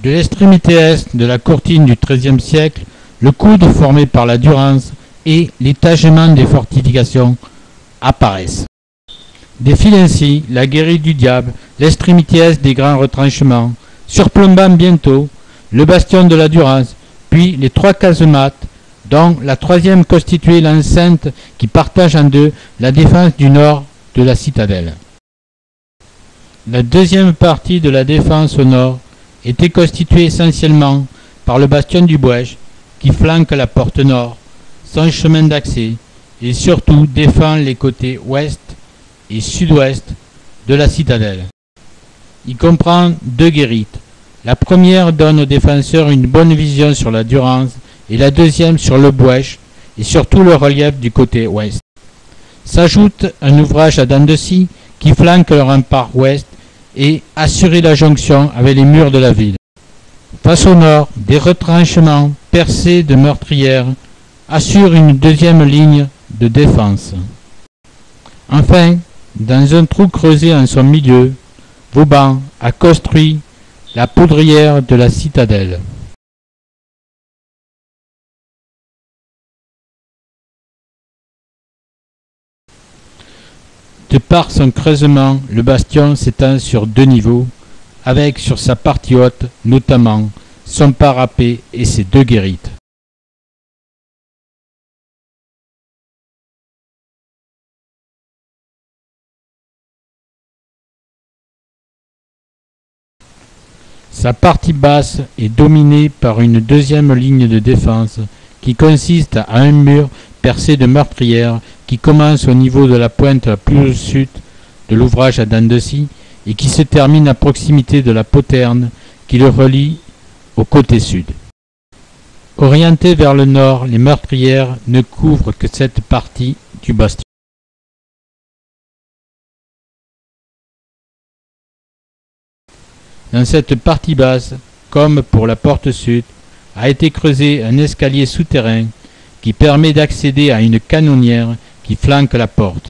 De l'extrémité est de la courtine du XIIIe siècle, le coude formé par la Durance et l'étagement des fortifications apparaissent. Défile ainsi la guérite du diable, l'extrémité est des grands retranchements, surplombant bientôt le bastion de la Durance, puis les 3 casemates, dont la 3e constituait l'enceinte qui partage en 2 la défense du nord de la citadelle. La 2e partie de la défense au nord était constituée essentiellement par le bastion du Bouèche, qui flanque la porte nord, son chemin d'accès, et surtout défend les côtés ouest et sud-ouest de la citadelle. Il comprend 2 guérites. La première donne aux défenseurs une bonne vision sur la Durance et la deuxième sur le Bouèche et sur tout le relief du côté ouest. S'ajoute un ouvrage à dents de scie qui flanque le rempart ouest et assure la jonction avec les murs de la ville. Face au nord, des retranchements percés de meurtrières assurent une 2e ligne de défense. Enfin, dans un trou creusé en son milieu, Vauban a construit la poudrière de la citadelle. De par son creusement, le bastion s'étend sur 2 niveaux, avec sur sa partie haute, notamment, son parapet et ses 2 guérites. Sa partie basse est dominée par une 2e ligne de défense qui consiste à un mur percé de meurtrières qui commence au niveau de la pointe la plus au sud de l'ouvrage à dents de scie et qui se termine à proximité de la poterne qui le relie au côté sud. Orientées vers le nord, les meurtrières ne couvrent que cette partie du bastion. Dans cette partie basse, comme pour la porte sud, a été creusé un escalier souterrain qui permet d'accéder à une canonnière qui flanque la porte.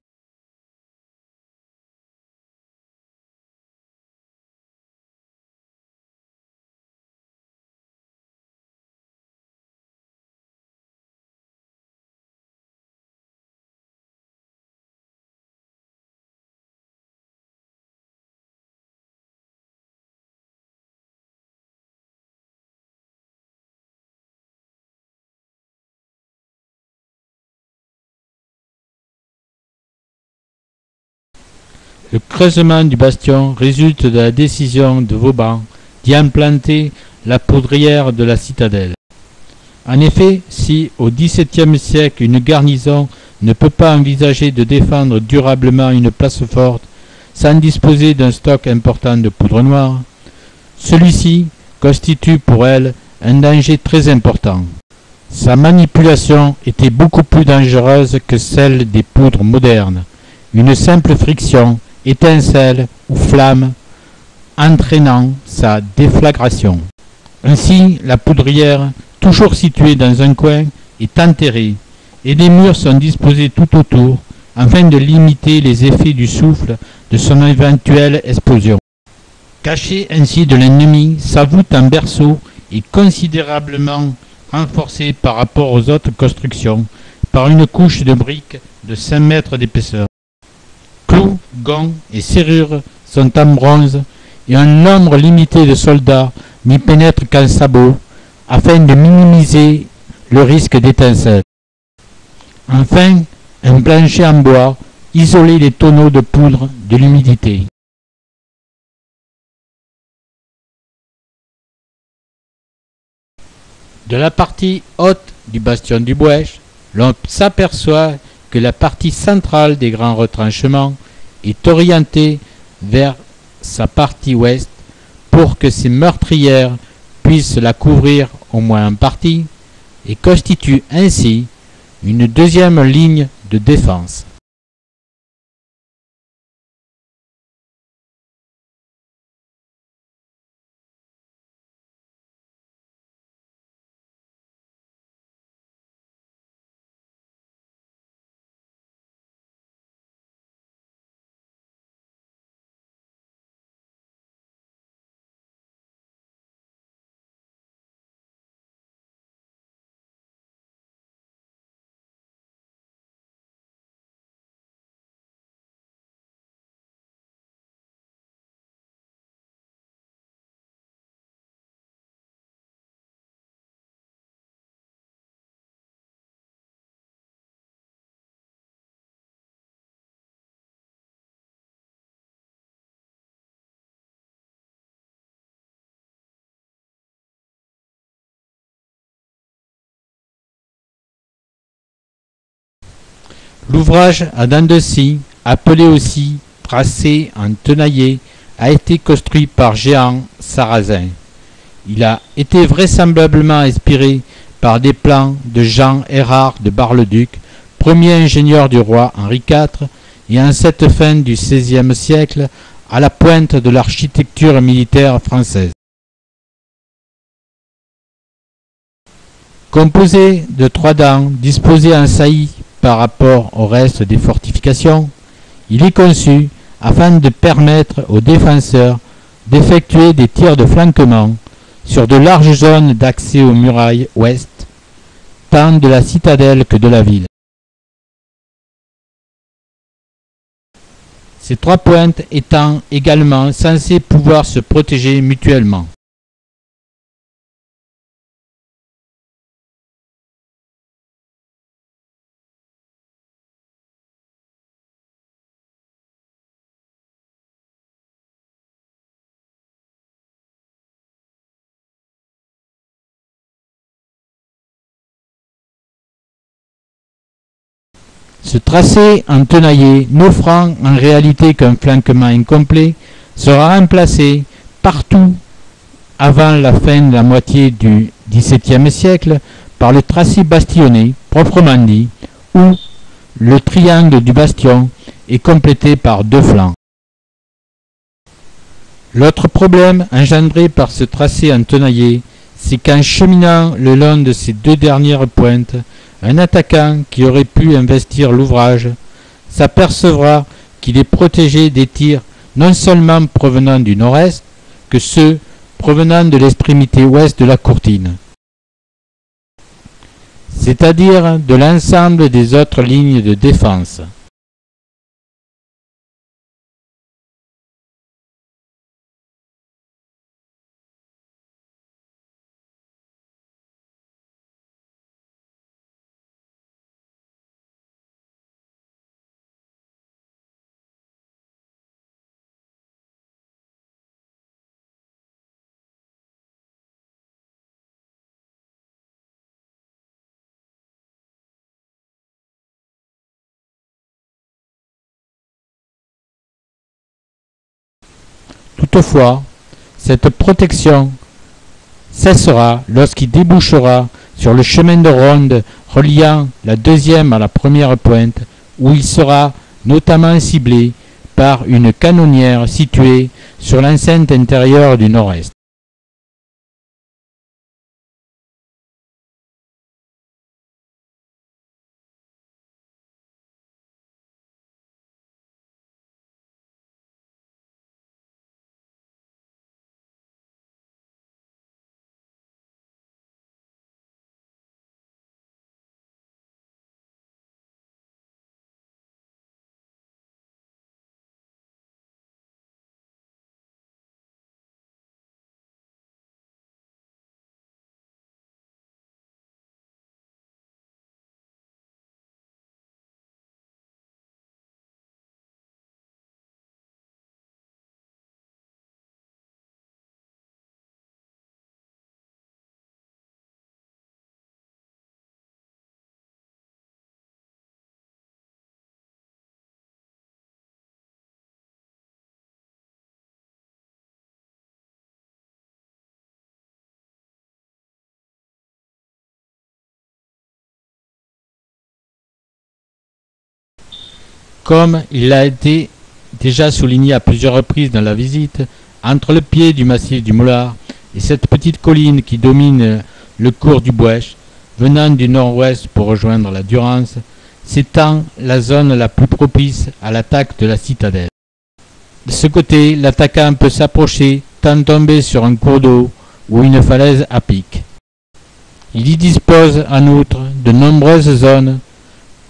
Le creusement du bastion résulte de la décision de Vauban d'y implanter la poudrière de la citadelle. En effet, si au XVIIe siècle une garnison ne peut pas envisager de défendre durablement une place forte sans disposer d'un stock important de poudre noire, celui-ci constitue pour elle un danger très important. Sa manipulation était beaucoup plus dangereuse que celle des poudres modernes. Une simple friction, étincelle ou flamme entraînant sa déflagration. Ainsi, la poudrière, toujours située dans un coin, est enterrée et les murs sont disposés tout autour afin de limiter les effets du souffle de son éventuelle explosion. Caché ainsi de l'ennemi, sa voûte en berceau est considérablement renforcée par rapport aux autres constructions par une couche de briques de 5 mètres d'épaisseur. Clous, gonds et serrures sont en bronze et un nombre limité de soldats n'y pénètrent qu'en sabots afin de minimiser le risque d'étincelles. Enfin, un plancher en bois isolait les tonneaux de poudre de l'humidité. De la partie haute du bastion du Bouèche, l'on s'aperçoit que la partie centrale des grands retranchements est orientée vers sa partie ouest pour que ses meurtrières puissent la couvrir au moins en partie et constitue ainsi une deuxième ligne de défense. L'ouvrage à dents de scie, appelé aussi tracé en tenaillé, a été construit par Jehan Sarrazin. Il a été vraisemblablement inspiré par des plans de Jean Erard de Bar-le-Duc, premier ingénieur du roi Henri IV, et en cette fin du XVIe siècle à la pointe de l'architecture militaire française. Composé de 3 dents disposées en saillie par rapport au reste des fortifications, il est conçu afin de permettre aux défenseurs d'effectuer des tirs de flanquement sur de larges zones d'accès aux murailles ouest, tant de la citadelle que de la ville. Ces 3 pointes étant également censées pouvoir se protéger mutuellement. Ce tracé en tenaillé, n'offrant en réalité qu'un flanquement incomplet, sera remplacé partout avant la fin de la moitié du XVIIe siècle par le tracé bastillonné, proprement dit, où le triangle du bastion est complété par deux flancs. L'autre problème engendré par ce tracé entenaillé, c'est qu'en cheminant le long de ces deux dernières pointes, un attaquant qui aurait pu investir l'ouvrage s'apercevra qu'il est protégé des tirs non seulement provenant du nord-est, que ceux provenant de l'extrémité ouest de la courtine, c'est-à-dire de l'ensemble des autres lignes de défense. Toutefois, cette protection cessera lorsqu'il débouchera sur le chemin de ronde reliant la deuxième à la première pointe, où il sera notamment ciblé par une canonnière située sur l'enceinte intérieure du nord-est. Comme il a été déjà souligné à plusieurs reprises dans la visite, entre le pied du massif du Moulard et cette petite colline qui domine le cours du Bouèche, venant du nord-ouest pour rejoindre la Durance, s'étend la zone la plus propice à l'attaque de la citadelle. De ce côté, l'attaquant peut s'approcher tant tomber sur un cours d'eau ou une falaise à pic. Il y dispose en outre de nombreuses zones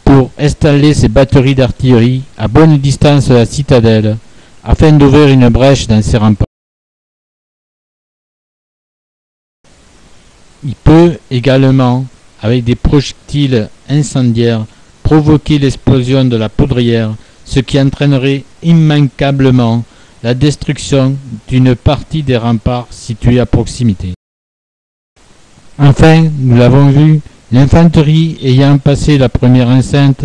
pour installer ses batteries d'artillerie à bonne distance de la citadelle afin d'ouvrir une brèche dans ses remparts. Il peut également, avec des projectiles incendiaires, provoquer l'explosion de la poudrière, ce qui entraînerait immanquablement la destruction d'une partie des remparts situés à proximité. Enfin, nous l'avons vu, l'infanterie ayant passé la première enceinte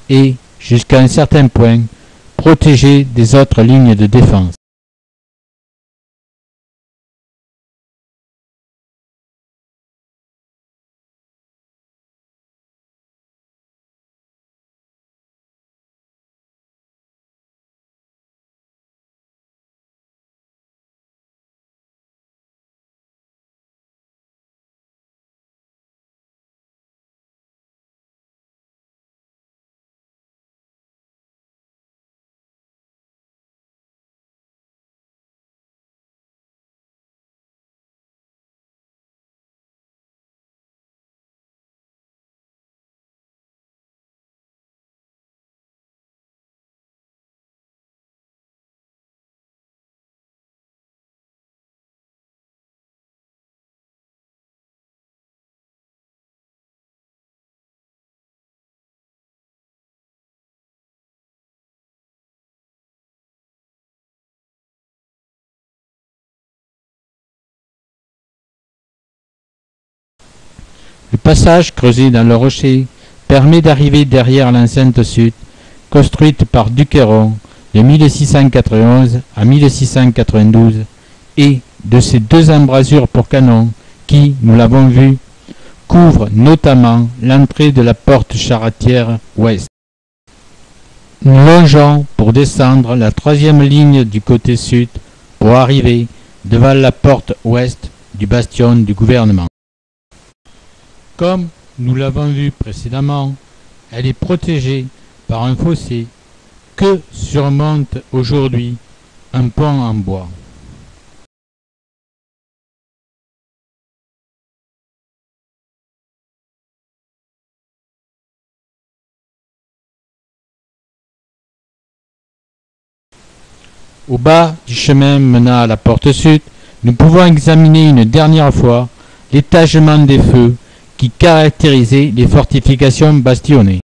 est, jusqu'à un certain point, protégée des autres lignes de défense. Le passage creusé dans le rocher permet d'arriver derrière l'enceinte sud, construite par Duquesron de 1691 à 1692, et de ses deux embrasures pour canon qui, nous l'avons vu, couvre notamment l'entrée de la porte charretière ouest. Nous longeons pour descendre la troisième ligne du côté sud pour arriver devant la porte ouest du bastion du gouvernement. Comme nous l'avons vu précédemment, elle est protégée par un fossé que surmonte aujourd'hui un pont en bois. Au bas du chemin menant à la porte sud, nous pouvons examiner une dernière fois l'étagement des feux qui caractérisait les fortifications bastionnées.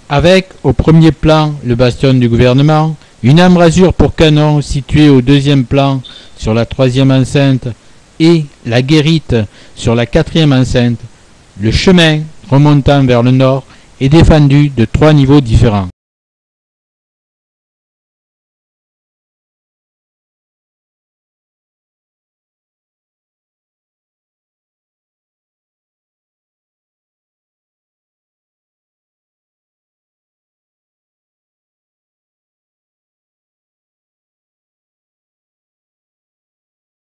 Avec au premier plan le bastion du gouvernement, une embrasure pour canon située au deuxième plan sur la troisième enceinte et la guérite sur la quatrième enceinte, le chemin remontant vers le nord est défendu de 3 niveaux différents.